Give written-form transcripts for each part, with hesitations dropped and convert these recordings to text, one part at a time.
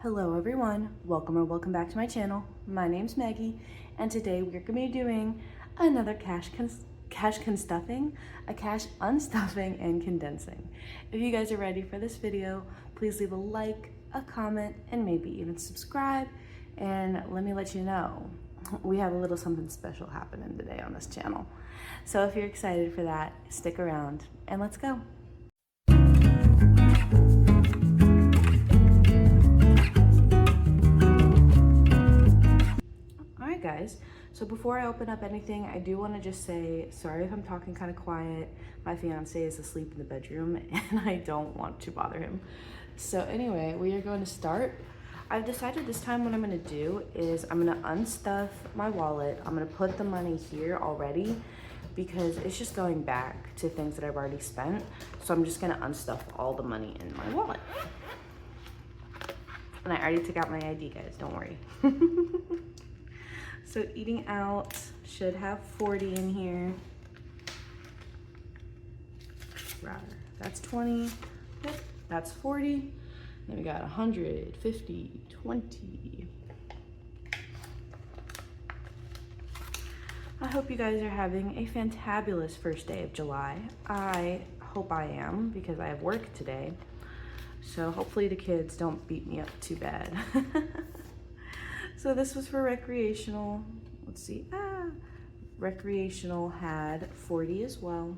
Hello everyone, welcome back to my channel. My name's Maggie, and today we're going to be doing another cash unstuffing and condensing. If you guys are ready for this video, please leave a like, a comment, and maybe even subscribe. And let me let you know, we have a little something special happening today on this channel. So if you're excited for that, stick around and let's go. Guys, so before I open up anything, I do want to just say sorry if I'm talking kind of quiet. My fiance is asleep in the bedroom and I don't want to bother him. So anyway, we are going to start. I've decided this time what I'm going to do is I'm going to unstuff my wallet. I'm going to put the money here already because it's just going back to things that I've already spent. So I'm just going to unstuff all the money in my wallet. And I already took out my ID, guys, don't worry. So eating out should have 40 in here. Rather, that's 20. Yep, that's 40. Then we got 100, 50, 20. I hope you guys are having a fantabulous first day of July. I hope I am because I have work today. So hopefully the kids don't beat me up too bad. So this was for recreational. Let's see. Recreational had 40 as well.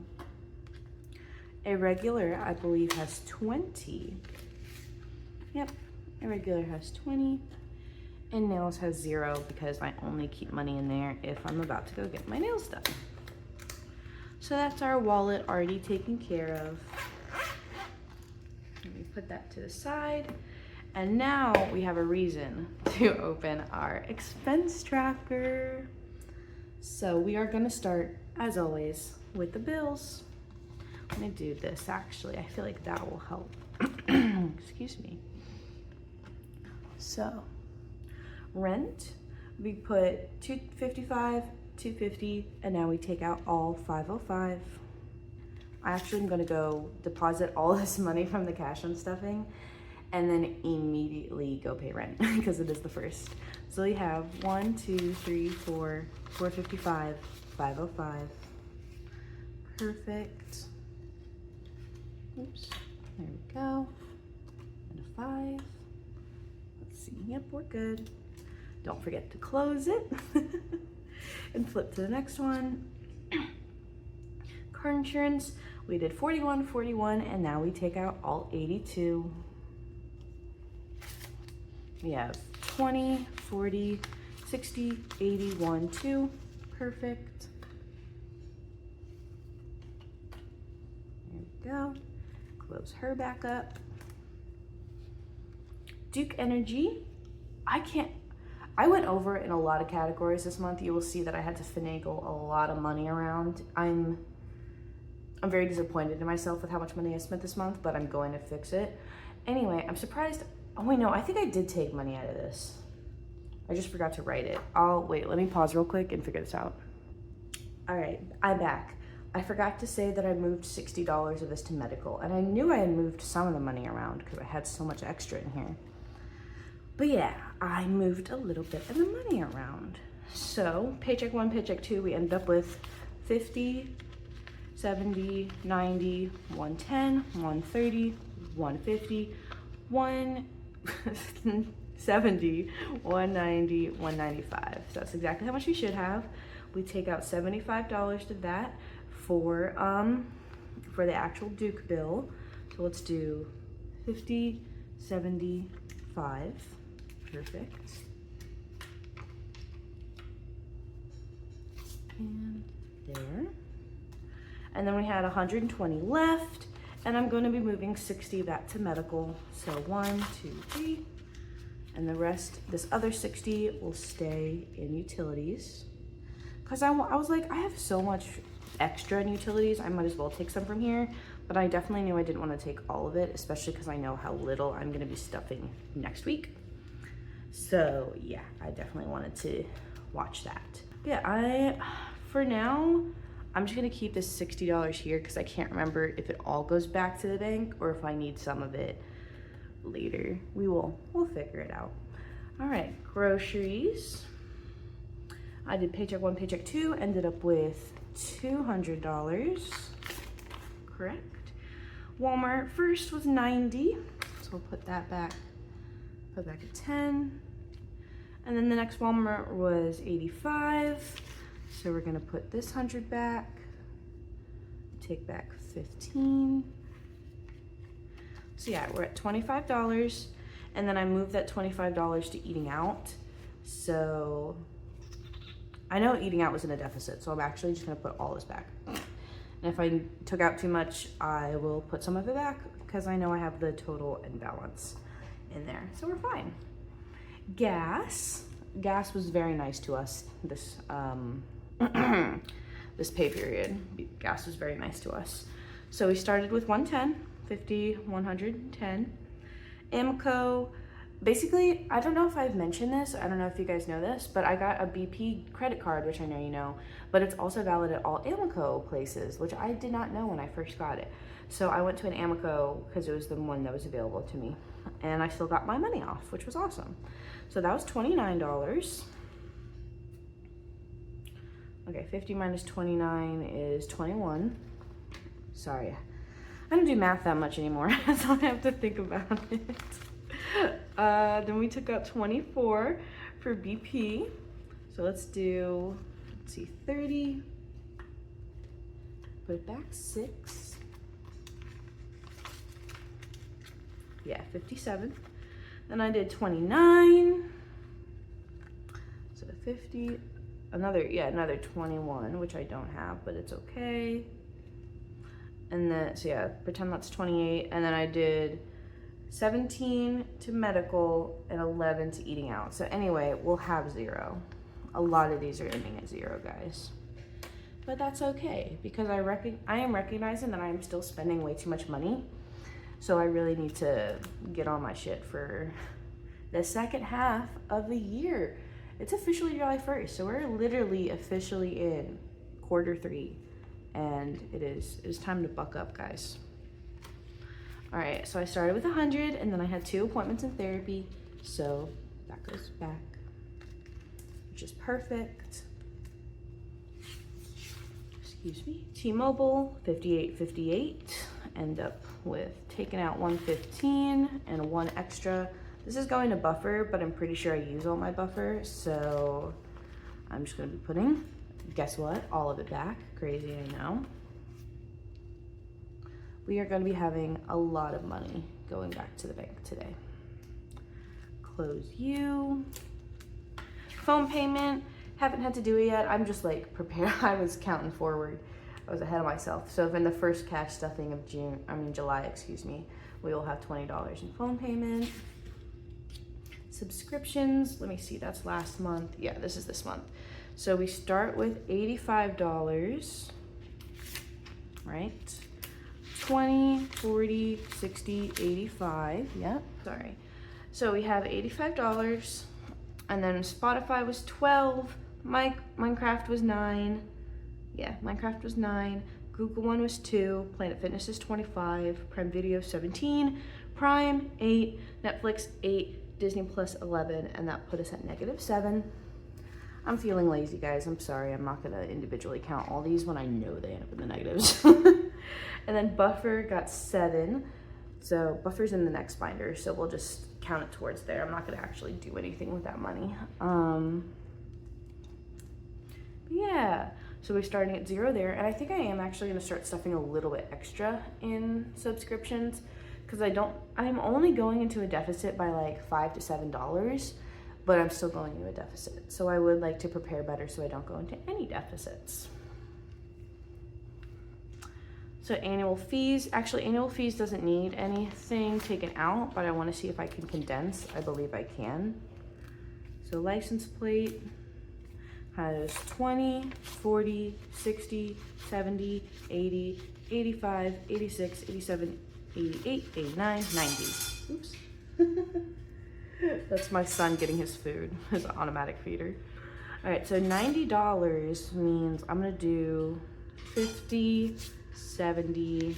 A regular, I believe, has 20. Yep, a regular has 20. And nails has 0 because I only keep money in there if I'm about to go get my nails done. So that's our wallet already taken care of. Let me put that to the side. And now we have a reason to open our expense tracker. So we are gonna start, as always, with the bills. I'm gonna do this actually. I feel like that will help. Excuse me. So, rent, we put $255, $250, and now we take out all $505. I actually am gonna go deposit all this money from the cash unstuffing and then immediately go pay rent because it is the first. So we have 1, 2, 3, 4, 455, 505. Perfect. Oops, there we go. And a 5. Let's see, yep, we're good. Don't forget to close it. And flip to the next one. Car insurance, we did 41, 41, and now we take out all 82. We have 20, 40, 60, 80, 1, 2. Perfect. There we go. Close her back up. Duke Energy. I went over in a lot of categories this month. You will see that I had to finagle a lot of money around. I'm very disappointed in myself with how much money I spent this month, but I'm going to fix it. Anyway, I'm surprised. Oh wait, no, I think I did take money out of this. I just forgot to write it. Wait, let me pause real quick and figure this out. All right, I'm back. I forgot to say that I moved $60 of this to medical, and I knew I had moved some of the money around because I had so much extra in here. But yeah, I moved a little bit of the money around. So paycheck 1, paycheck 2, we ended up with 50, 70, 90, 110, 130, 150, 170, 190, 195. So that's exactly how much we should have. We take out $75 of that for the actual Duke bill. So let's do 50, 75. Perfect. And there. And then we had 120 left. And I'm going to be moving 60 of that to medical. So 1, 2, 3. And the rest, this other 60 will stay in utilities. Because I was like, I have so much extra in utilities, I might as well take some from here. But I definitely knew I didn't want to take all of it, especially because I know how little I'm going to be stuffing next week. So yeah, I definitely wanted to watch that. Yeah, for now, I'm just gonna keep this $60 here because I can't remember if it all goes back to the bank or if I need some of it later. We'll figure it out. All right, groceries. I did paycheck 1, paycheck 2, ended up with $200, correct? Walmart first was 90, so we'll put that back, put back at 10. And then the next Walmart was 85, so we're gonna put this 100 back, take back 15. So yeah, we're at $25, and then I moved that $25 to eating out. So I know eating out was in a deficit, so I'm actually just gonna put all this back. And if I took out too much, I will put some of it back because I know I have the total imbalance in there. So we're fine. Gas was very nice to us this this pay period. Gas was very nice to us. So we started with 110, 50, 110. Amoco, basically, I don't know if I've mentioned this, I don't know if you guys know this, but I got a BP credit card, which I know you know, but it's also valid at all Amoco places, which I did not know when I first got it. So I went to an Amoco because it was the one that was available to me, and I still got my money off, which was awesome. So that was $29. Okay, 50 minus 29 is 21. Sorry, I don't do math that much anymore, so I have to think about it. Then we took out 24 for BP. So let's see, 30. Put it back 6. Yeah, 57. Then I did 29. So 50. Another 21, which I don't have, but it's okay. And then, so yeah, pretend that's 28. And then I did 17 to medical and 11 to eating out. So anyway, we'll have 0. A lot of these are ending at 0, guys. But that's okay, because I am recognizing that I am still spending way too much money. So I really need to get on my shit for the second half of the year. It's officially July 1st, so we're literally officially in quarter 3. And it is time to buck up, guys. All right, so I started with 100, and then I had 2 appointments in therapy, so that goes back, which is perfect. Excuse me. T-Mobile, 58.58. End up with taking out 115 and 1 extra. This is going to buffer, but I'm pretty sure I use all my buffer, so I'm just gonna be putting, guess what? All of it back. Crazy, I know. We are going to be having a lot of money going back to the bank today. Close you. Phone payment, haven't had to do it yet. I'm just like prepared. I was counting forward. I was ahead of myself. So if in the first cash stuffing of July, excuse me, we will have $20 in phone payment. Subscriptions, let me see, that's last month. Yeah, this is this month. So we start with $85, right? 20, 40, 60, 85, yep, sorry. So we have $85, and then Spotify was 12, Minecraft was 9, yeah, Minecraft was 9, Google One was 2, Planet Fitness is 25, Prime Video 17, Prime 8, Netflix 8, Disney Plus 11, and that put us at -7. I'm feeling lazy, guys. I'm sorry. I'm not gonna individually count all these when I know they end up in the negatives. And then buffer got 7. So buffer's in the next binder, so we'll just count it towards there. I'm not gonna actually do anything with that money. Yeah, so we're starting at 0 there. And I think I am actually gonna start stuffing a little bit extra in subscriptions, because I'm only going into a deficit by like $5 to $7, but I'm still going into a deficit. So I would like to prepare better so I don't go into any deficits. So annual fees, actually annual fees doesn't need anything taken out, but I wanna see if I can condense. I believe I can. So license plate has 20, 40, 60, 70, 80, 85, 86, 87, 88, 89, 90. Oops. That's my son getting his food, his automatic feeder. All right, so $90 means I'm gonna do 50, 70,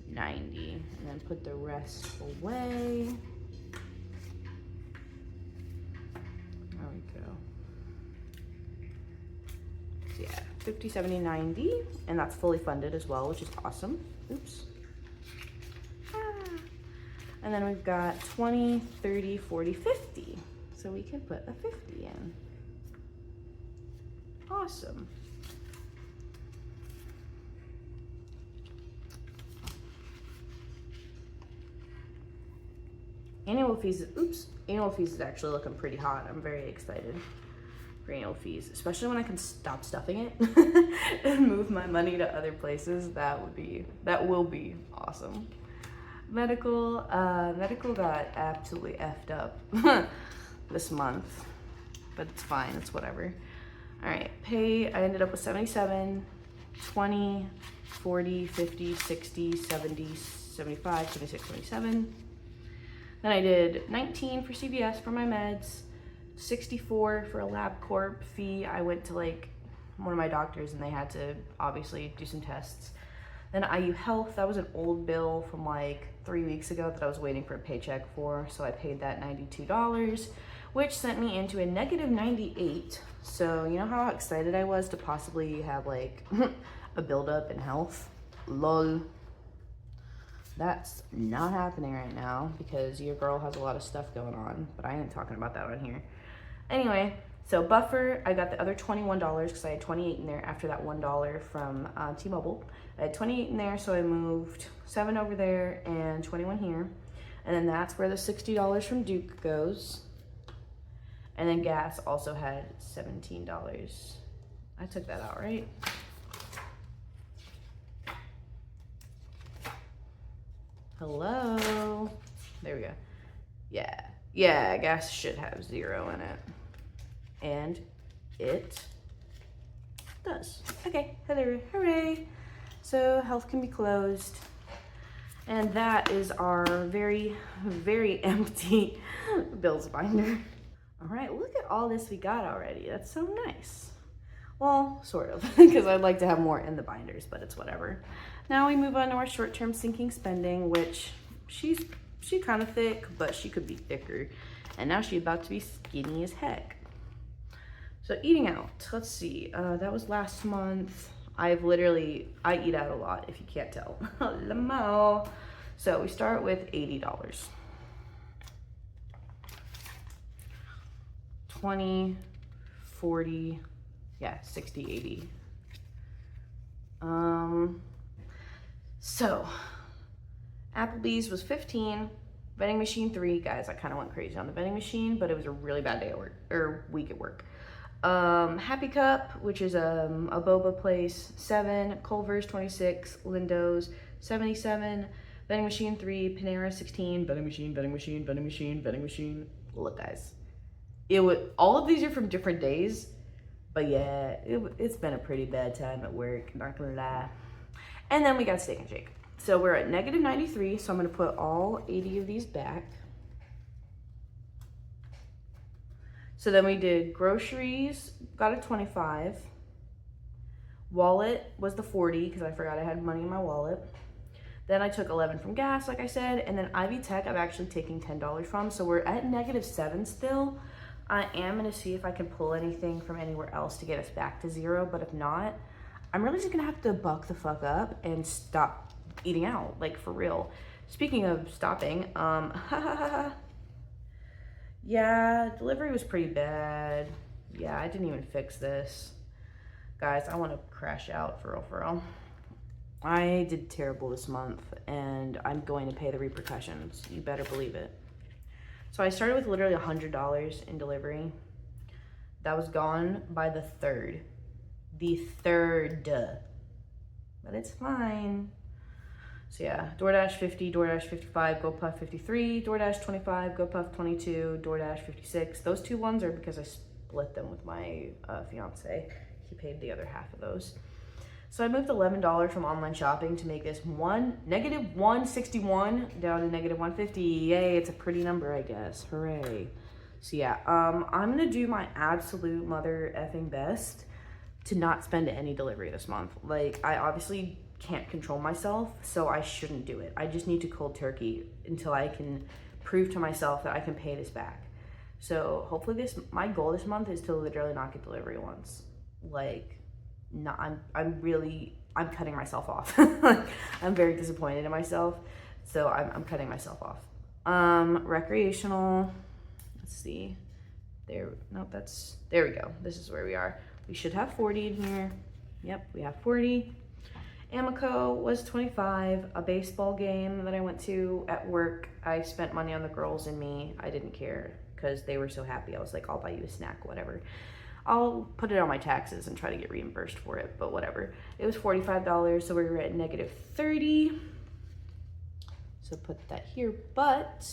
90, and then put the rest away. go. So yeah, 50, 70, 90, and that's fully funded as well, which is awesome. Oops. And then we've got 20, 30, 40, 50. So we can put a 50 in. Awesome. Annual fees, annual fees is actually looking pretty hot. I'm very excited for annual fees, especially when I can stop stuffing it and move my money to other places. That will be awesome. Medical got absolutely effed up this month, but it's fine, it's whatever. All right, pay, I ended up with 77, 20, 40, 50, 60, 70, 75, 76, 77. Then I did 19 for CVS for my meds, 64 for a LabCorp fee. I went to like one of my doctors and they had to obviously do some tests. Then IU Health, that was an old bill from like 3 weeks ago that I was waiting for a paycheck for. So I paid that $92, which sent me into a negative 98. So you know how excited I was to possibly have like a buildup in health? Lol. That's not happening right now because your girl has a lot of stuff going on, but I ain't talking about that on here. Anyway, so buffer, I got the other $21 because I had 28 in there after that $1 from T-Mobile. I had 28 in there, so I moved 7 over there and 21 here. And then that's where the $60 from Duke goes. And then gas also had $17. I took that out, right? Hello. There we go. Yeah, gas should have 0 in it. And it does. Okay, hooray. So health can be closed. And that is our very, very empty bills binder. All right, look at all this we got already. That's so nice. Well, sort of, because I'd like to have more in the binders, but it's whatever. Now we move on to our short-term sinking spending, which she kind of thick, but she could be thicker. And now she's about to be skinny as heck. So eating out, let's see, that was last month. I eat out a lot, if you can't tell. Lamo. So we start with $80. 20, 40, yeah, 60, 80. So Applebee's was 15, vending machine 3. Guys, I kind of went crazy on the vending machine, but it was a really bad day at work, or week at work. Happy Cup, which is a boba place, 7, Culver's 26, Lindo's 77, vending machine 3, Panera 16, vending machine. Look, guys, all of these are from different days, but yeah, it's been a pretty bad time at work, not gonna lie. And then we got Steak and Shake. So we're at negative 93, so I'm gonna put all 80 of these back. So then we did groceries, got a 25. Wallet was the 40 because I forgot I had money in my wallet. Then I took 11 from gas, like I said, and then Ivy Tech I'm actually taking $10 from. So we're at negative 7 still. I am gonna see if I can pull anything from anywhere else to get us back to 0, but if not, I'm really just gonna have to buck the fuck up and stop eating out, like for real. Speaking of stopping, yeah, delivery was pretty bad. Yeah, I didn't even fix this. Guys, I wanna crash out for real. I did terrible this month and I'm going to pay the repercussions. You better believe it. So I started with literally $100 in delivery. That was gone by the 3rd. The 3rd. But it's fine. So yeah, DoorDash 50, DoorDash 55, GoPuff 53, DoorDash 25, GoPuff 22, DoorDash 56. Those 2 ones are because I split them with my fiance. He paid the other half of those. So I moved $11 from online shopping to make this negative 161 down to negative 150. Yay, it's a pretty number, I guess. Hooray. So yeah, I'm gonna do my absolute mother effing best to not spend any delivery this month. Like, I obviously can't control myself, so I shouldn't do it. I just need to cold turkey until I can prove to myself that I can pay this back. So hopefully my goal this month is to literally not get delivery once. Like, no, I'm cutting myself off. Like, I'm very disappointed in myself. So I'm cutting myself off. Recreational, let's see. There we go. This is where we are. We should have 40 in here. Yep, we have 40. Amico was 25. A baseball game that I went to at work, I spent money on the girls and me. I didn't care because they were so happy. I was like, I'll buy you a snack, whatever. I'll put it on my taxes and try to get reimbursed for it, but whatever. It was $45, so we were at negative 30. So put that here, but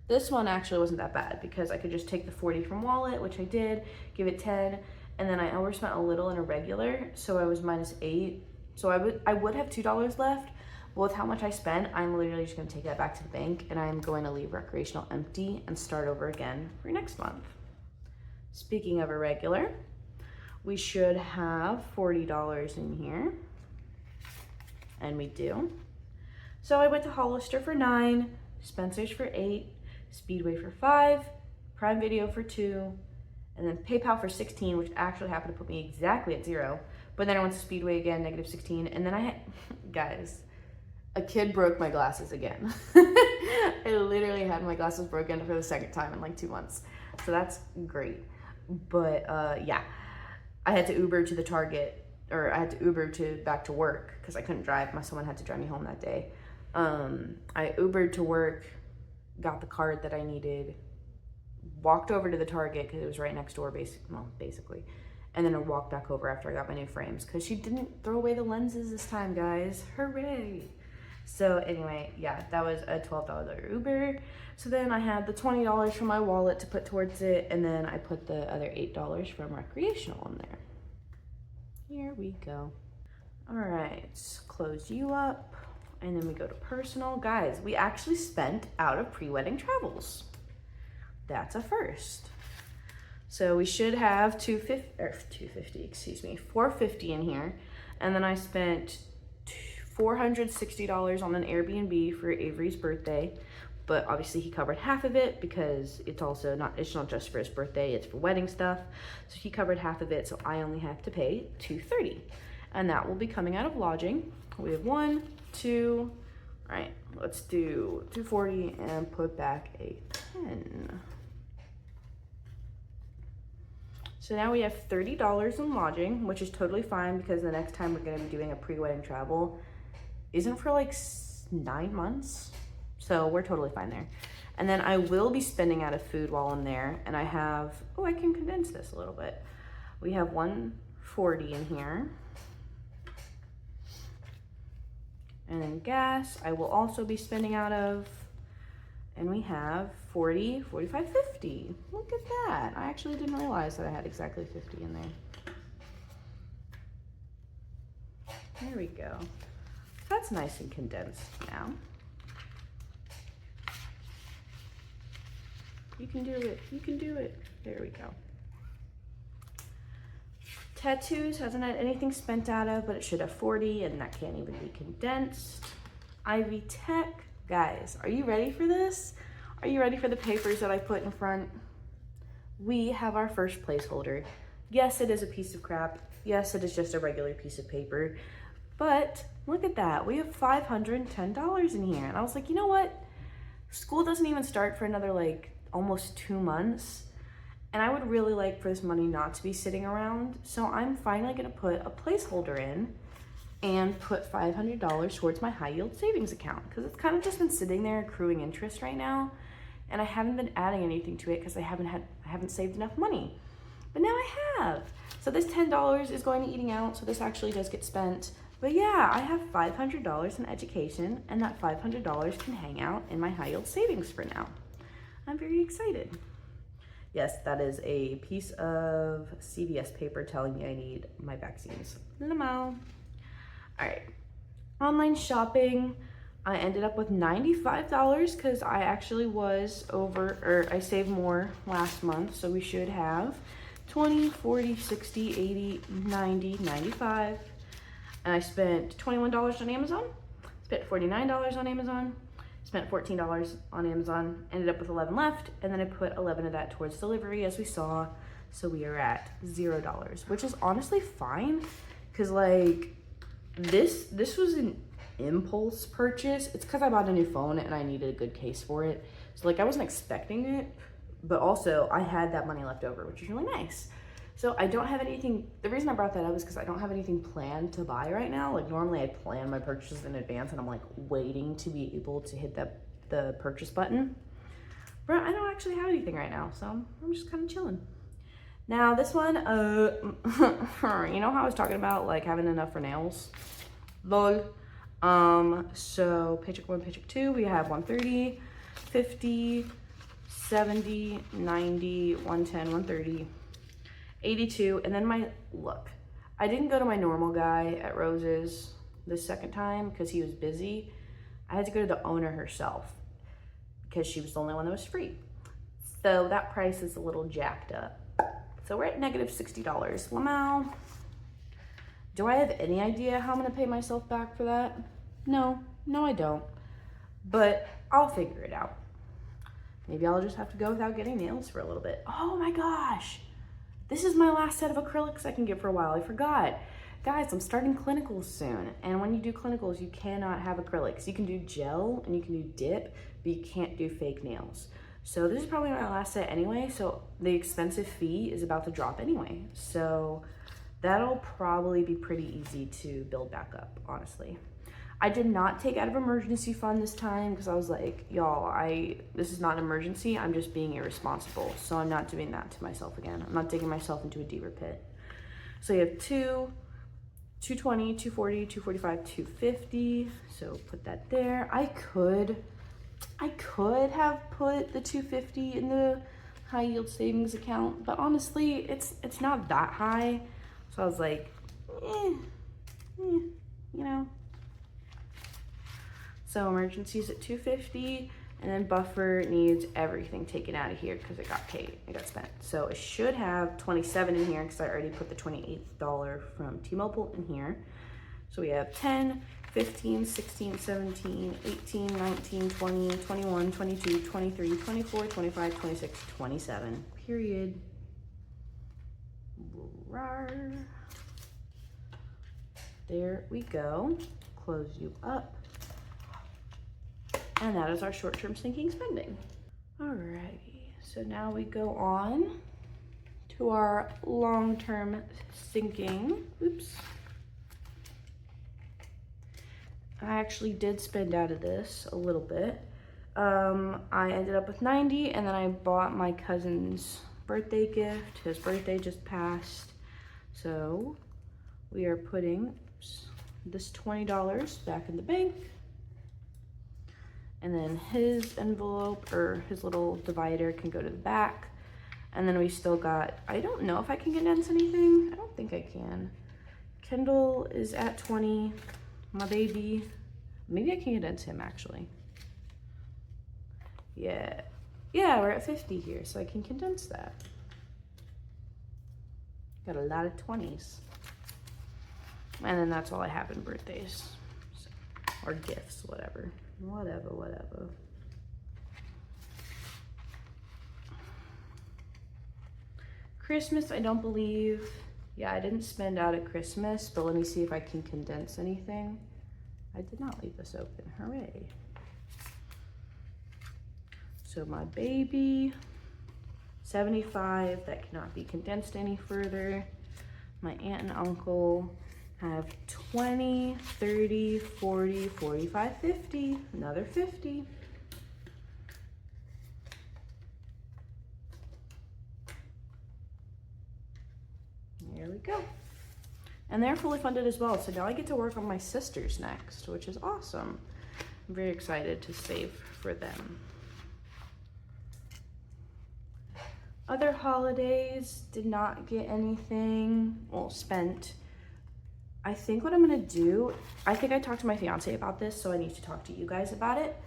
this one actually wasn't that bad because I could just take the 40 from wallet, which I did, give it 10, and then I overspent a little in a regular, so I was minus 8. So I would have $2 left, but with how much I spent, I'm literally just gonna take that back to the bank and I'm going to leave recreational empty and start over again for next month. Speaking of a regular, we should have $40 in here, and we do. So I went to Hollister for 9, Spencer's for 8, Speedway for 5, Prime Video for 2, and then PayPal for 16, which actually happened to put me exactly at 0. But then I went to Speedway again, negative 16, and then I had, guys, a kid broke my glasses again. I literally had my glasses broken for the second time in like 2 months. So that's great. But yeah, I had to Uber to the Target, or I had to Uber back to work because I couldn't drive. Someone had to drive me home that day. I Ubered to work, got the card that I needed, walked over to the Target because it was right next door, basically. And then I walked back over after I got my new frames because she didn't throw away the lenses this time, guys. Hooray. So anyway, yeah, that was a $12 Uber. So then I had the $20 from my wallet to put towards it, and then I put the other $8 from recreational in there. Here we go. All right, close you up, and then we go to personal. Guys, we actually spent out of pre-wedding travels. That's a first. So we should have $450 in here. And then I spent $460 on an Airbnb for Avery's birthday. But obviously he covered half of it because it's not just for his birthday, it's for wedding stuff. So he covered half of it, so I only have to pay $230. And that will be coming out of lodging. We have 1, 2, all right, let's do $240 and put back a 10. So now we have $30 in lodging, which is totally fine because the next time we're gonna be doing a pre-wedding travel isn't for like 9 months. So we're totally fine there. And then I will be spending out of food while I'm there. And I have, I can condense this a little bit. We have $140 in here. And then gas, I will also be spending out of, and we have 40, 45, 50. Look at that. I actually didn't realize that I had exactly 50 in there. There we go. That's nice and condensed now. You can do it. You can do it. There we go. Tattoos hasn't had anything spent out of, but it should have 40, and that can't even be condensed. Ivy Tech. Guys, are you ready for this? Are you ready for the papers that I put in front? We have our first placeholder. Yes, it is a piece of crap. Yes, it is just a regular piece of paper. But look at that. We have $510 in here. And I was like, you know what? School doesn't even start for another almost 2 months. And I would really like for this money not to be sitting around. So I'm finally gonna put a placeholder in and put $500 towards my high yield savings account because it's kind of just been sitting there accruing interest right now. And I haven't been adding anything to it because I haven't saved enough money. But now I have. So this $10 is going to eating out. So this actually does get spent. But yeah, I have $500 in education, and that $500 can hang out in my high yield savings for now. I'm very excited. Yes, that is a piece of CVS paper telling me I need my vaccines. All right, online shopping. I ended up with $95 because I actually was I saved more last month. So we should have 20, 40, 60, 80, 90, 95. And I spent $21 on Amazon, spent $49 on Amazon, Spent $14 on Amazon, ended up with 11 left, and then I put 11 of that towards delivery as we saw. So we are at $0, which is honestly fine, because like this was an impulse purchase. It's because I bought a new phone and I needed a good case for it. So like I wasn't expecting it, but also I had that money left over, which is really nice. So I don't have anything, the reason I brought that up is because I don't have anything planned to buy right now. Like normally I plan my purchases in advance and I'm like waiting to be able to hit the purchase button. But I don't actually have anything right now, so I'm just kind of chilling. Now this one, you know how I was talking about like having enough for nails? Lol. So paycheck 1, paycheck 2, we have 130, 50, 70, 90, 110, 130, 82, and then look, I didn't go to my normal guy at Rose's this second time because he was busy. I had to go to the owner herself because she was the only one that was free. So that price is a little jacked up. So we're at negative $60. Lamau. Do I have any idea how I'm gonna pay myself back for that? No, I don't. But I'll figure it out. Maybe I'll just have to go without getting nails for a little bit. Oh my gosh. This is my last set of acrylics I can get for a while. I forgot. Guys, I'm starting clinicals soon. And when you do clinicals, you cannot have acrylics. You can do gel and you can do dip, but you can't do fake nails. So this is probably my last set anyway. So the expensive fee is about to drop anyway. So that'll probably be pretty easy to build back up, honestly. I did not take out of emergency fund this time because I was like, y'all, this is not an emergency. I'm just being irresponsible. So I'm not doing that to myself again. I'm not digging myself into a deeper pit. So you have 220, 240, 245, 250. So put that there. I could have put the 250 in the high yield savings account, but honestly, it's not that high. So I was like, you know. So emergencies at 250, and then buffer needs everything taken out of here because it got paid, it got spent. So it should have 27 in here because I already put the $28 from T-Mobile in here. So we have 10, 15, 16, 17, 18, 19, 20, 21, 22, 23, 24, 25, 26, 27, period. There we go. Close you up. And that is our short-term sinking spending. Alrighty, so now we go on to our long-term sinking. Oops. I actually did spend out of this a little bit. I ended up with 90, and then I bought my cousin's birthday gift. His birthday just passed. So we are putting this $20 back in the bank. And then his envelope or his little divider can go to the back. And then we still got, I don't know if I can condense anything. I don't think I can. Kendall is at 20, my baby. Maybe I can condense him actually. Yeah, we're at 50 here, so I can condense that. Got a lot of 20s. And then that's all I have in birthdays. So, or gifts, whatever. Whatever. Christmas, I don't believe. Yeah, I didn't spend out at Christmas, but let me see if I can condense anything. I did not leave this open. Hooray. So my baby, 75, that cannot be condensed any further. My aunt and uncle have 20, 30, 40, 45, 50, another 50. There we go. And they're fully funded as well. So now I get to work on my sisters next, which is awesome. I'm very excited to save for them. Other holidays, did not get anything, well, spent. I think what I'm gonna do, I think I talked to my fiance about this, so I need to talk to you guys about it.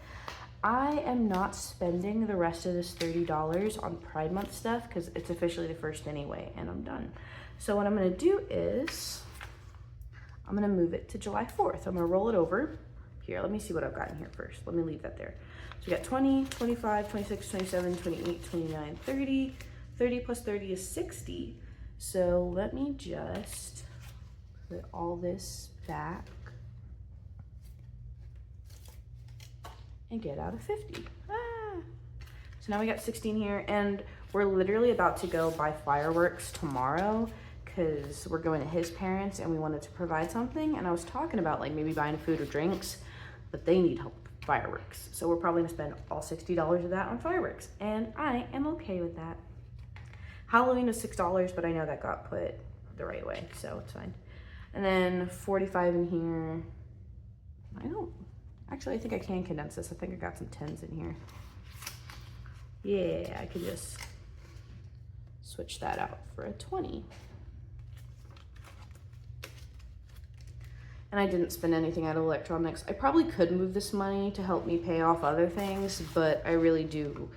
I am not spending the rest of this $30 on Pride Month stuff because it's officially the 1st anyway, and I'm done. So what I'm gonna do is, I'm gonna move it to July 4th. I'm gonna roll it over. Here, let me see what I've got in here first. Let me leave that there. we got 20, 25, 26, 27, 28, 29, 30. 30 plus 30 is 60. So let me just put all this back and get out a 50. So now we got 16 here, and we're literally about to go buy fireworks tomorrow because we're going to his parents and we wanted to provide something. And I was talking about like maybe buying food or drinks, but they need help with fireworks. So we're probably gonna spend all $60 of that on fireworks, and I am okay with that. Halloween is $6, but I know that got put the right way, so it's fine. And then 45 in here. Actually, I think I can condense this. I think I got some 10s in here. Yeah, I could just switch that out for a 20. And I didn't spend anything out of electronics. I probably could move this money to help me pay off other things, but I really do.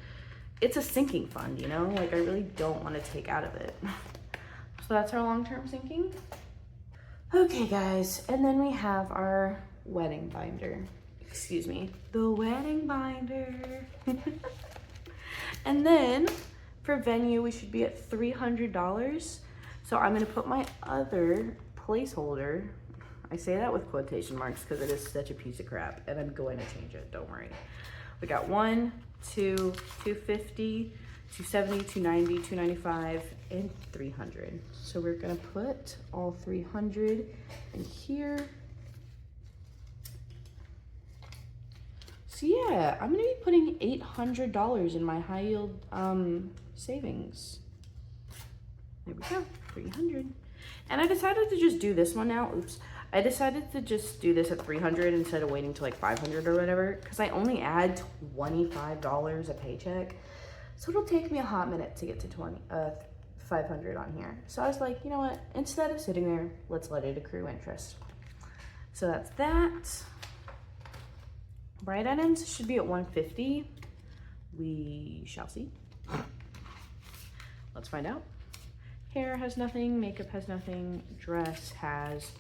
It's a sinking fund, you know? Like, I really don't want to take out of it. So that's our long-term sinking. Okay, guys, and then we have our wedding binder. Excuse me, the wedding binder. And then for venue, we should be at $300. So I'm gonna put my other placeholder. I say that with quotation marks because it is such a piece of crap, and I'm going to change it, don't worry. We got 1, 2, 250, 270, 290, 295, and 300. So we're gonna put all 300 in here. So yeah, I'm gonna be putting $800 in my high yield savings. There we go, 300. And I decided to just do this one now. Oops. I decided to just do this at 300 instead of waiting to like 500 or whatever, because I only add $25 a paycheck. So it'll take me a hot minute to get to 500 on here. So I was like, you know what? Instead of sitting there, let's let it accrue interest. So that's that. Bright items should be at 150. We shall see. Let's find out. Hair has nothing, makeup has nothing, dress has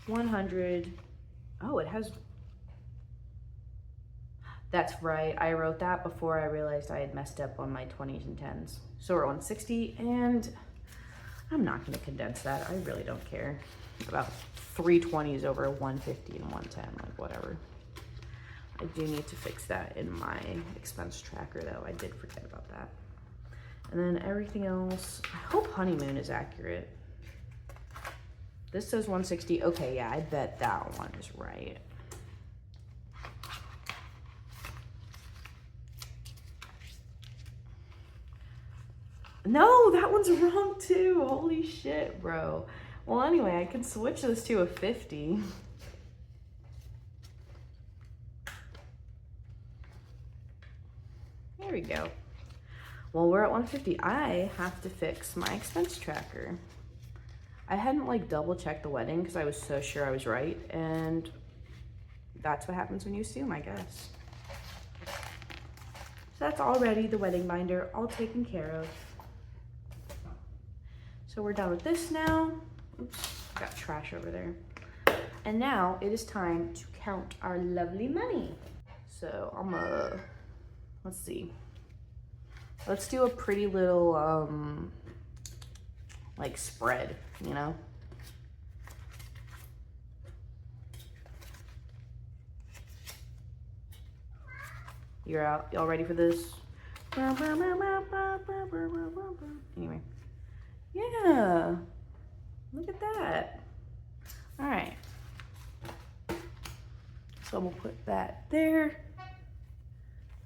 100. Oh, it has. That's right. I wrote that before I realized I had messed up on my 20s and 10s. So we're at 160, and I'm not going to condense that. I really don't care about 320s over 150 and 110, like whatever. I do need to fix that in my expense tracker though. I did forget about that. And then everything else, I hope honeymoon is accurate. This says 160. Okay, yeah, I bet that one is right. No, that one's wrong too. Holy shit, bro. Well, anyway, I can switch this to a 50. There we go. Well, we're at 150. I have to fix my expense tracker. I hadn't like double checked the wedding because I was so sure I was right, and that's what happens when you assume, I guess. So that's already the wedding binder all taken care of. So we're done with this now. Oops, got trash over there. And now it is time to count our lovely money. So I'm gonna, let's see. Let's do a pretty little, like spread, you know? You're out, y'all ready for this? Anyway, yeah, look at that. All right, so we'll put that there,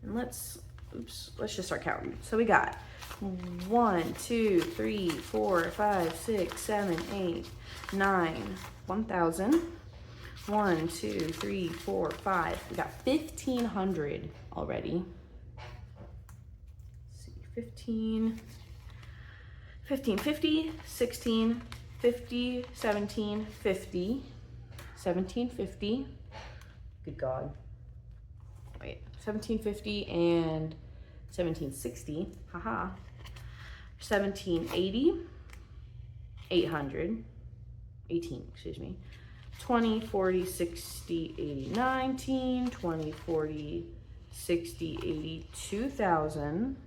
and let's just start counting. So we got 1, 2, 3, 4, 5, 6, 7, 8, 9, 1,000. 1, 2, 3, 4, 5. We got 1,500 already. Let's see, 15, 50, 16, 50, 17, 50, 1750. Good God. Wait, 1750 and 1760. Haha. 1780, 800, 18, excuse me. 20, 40, 60, 80, 19, 20, 40, 60, 80, 2000,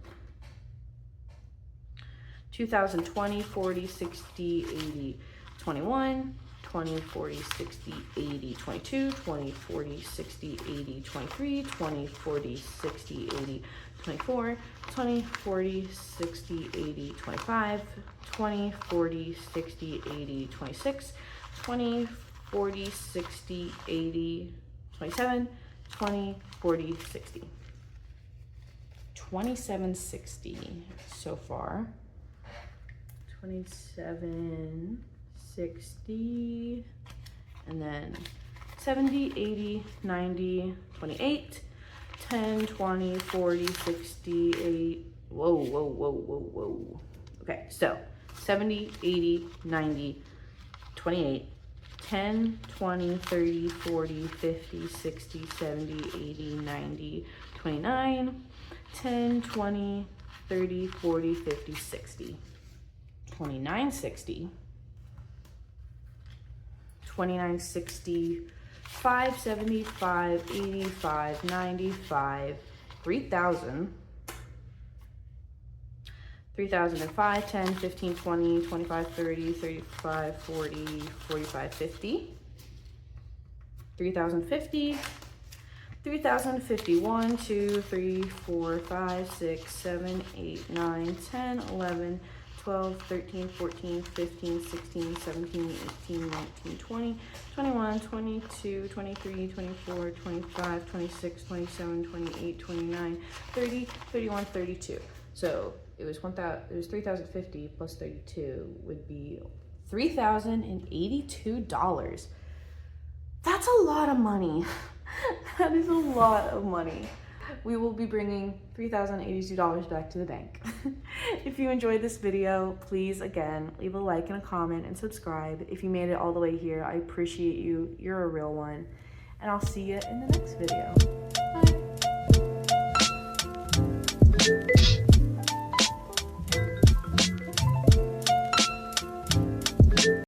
2000, 20, 40, 60, 80, 21, 20, 40, 60, 80, 22, 20, 40, 60, 80, 23, 20, 40, 60, 80, 24, 20, 40, 60, 80, 25, 20, 40, 60, 80, 26, 20, 40, 60, 80, 27, 20, 40, 60. 2760 so far. 2760, and then 70, 80, 90, 28, 10, 20, 40, 60, 8. Whoa. Okay, so 70, 80, 90, 28, 10, 20, 30, 40, 50, 60, 70, 80, 90, 29, 10, 20, 30, 40, 50, 60. 2960, 2965, 75, 85, 95, 3000, 3005, 10, 15, 20, 25, 30, 35, 40, 45, 50, 3050, 3051, 2, 3, 4, 5, 6, 7, 8, 9, 10, 11, 12, 13, 14, 15, 16, 17, 18, 19, 20, 21, 22, 23, 24, 25, 26, 27, 28, 29, 30, 31, 32. So it was 3,050 plus 32 would be $3,082. That's a lot of money. That is a lot of money. We will be bringing $3,082 back to the bank. If you enjoyed this video, please, again, leave a like and a comment and subscribe. If you made it all the way here, I appreciate you. You're a real one. And I'll see you in the next video.